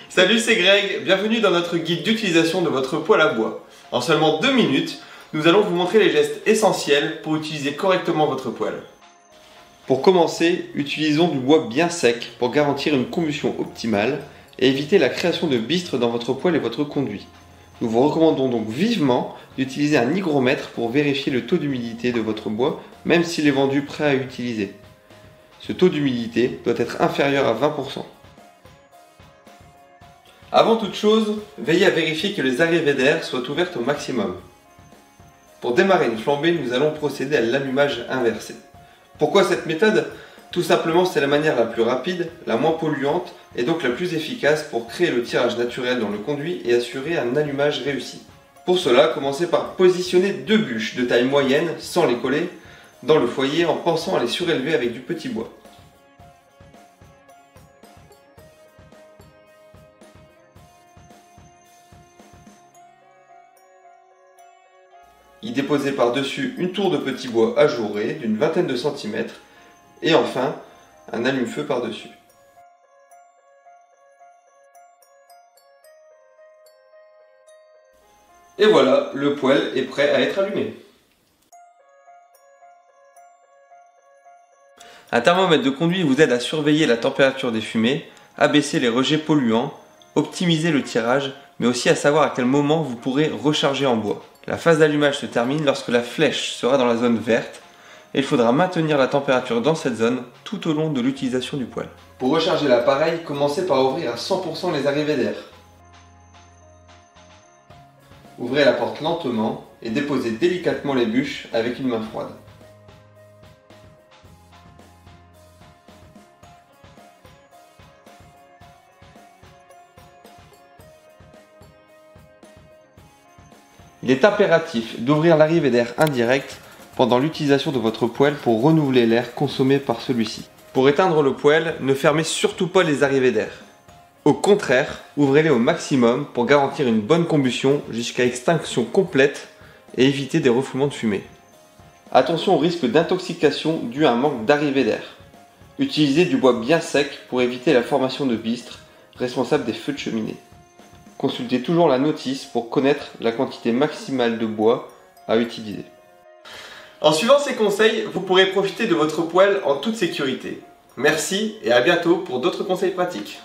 Salut, c'est Greg, bienvenue dans notre guide d'utilisation de votre poêle à bois. En seulement 2 minutes, nous allons vous montrer les gestes essentiels pour utiliser correctement votre poêle. Pour commencer, utilisons du bois bien sec pour garantir une combustion optimale et éviter la création de bistres dans votre poêle et votre conduit. Nous vous recommandons donc vivement d'utiliser un hygromètre pour vérifier le taux d'humidité de votre bois, même s'il est vendu prêt à utiliser. Ce taux d'humidité doit être inférieur à 20%. Avant toute chose, veillez à vérifier que les arrivées d'air soient ouvertes au maximum. Pour démarrer une flambée, nous allons procéder à l'allumage inversé. Pourquoi cette méthode? Tout simplement, c'est la manière la plus rapide, la moins polluante et donc la plus efficace pour créer le tirage naturel dans le conduit et assurer un allumage réussi. Pour cela, commencez par positionner 2 bûches de taille moyenne, sans les coller, dans le foyer en pensant à les surélever avec du petit bois. Y déposer par-dessus une tour de petit bois ajouré d'une vingtaine de centimètres et enfin un allume-feu par-dessus. Et voilà, le poêle est prêt à être allumé. Un thermomètre de conduit vous aide à surveiller la température des fumées, abaisser les rejets polluants, optimiser le tirage, mais aussi à savoir à quel moment vous pourrez recharger en bois. La phase d'allumage se termine lorsque la flèche sera dans la zone verte et il faudra maintenir la température dans cette zone tout au long de l'utilisation du poêle. Pour recharger l'appareil, commencez par ouvrir à 100% les arrivées d'air. Ouvrez la porte lentement et déposez délicatement les bûches avec une main froide. Il est impératif d'ouvrir l'arrivée d'air indirect pendant l'utilisation de votre poêle pour renouveler l'air consommé par celui-ci. Pour éteindre le poêle, ne fermez surtout pas les arrivées d'air. Au contraire, ouvrez-les au maximum pour garantir une bonne combustion jusqu'à extinction complète et éviter des refoulements de fumée. Attention au risque d'intoxication dû à un manque d'arrivée d'air. Utilisez du bois bien sec pour éviter la formation de bistres responsables des feux de cheminée. Consultez toujours la notice pour connaître la quantité maximale de bois à utiliser. En suivant ces conseils, vous pourrez profiter de votre poêle en toute sécurité. Merci et à bientôt pour d'autres conseils pratiques.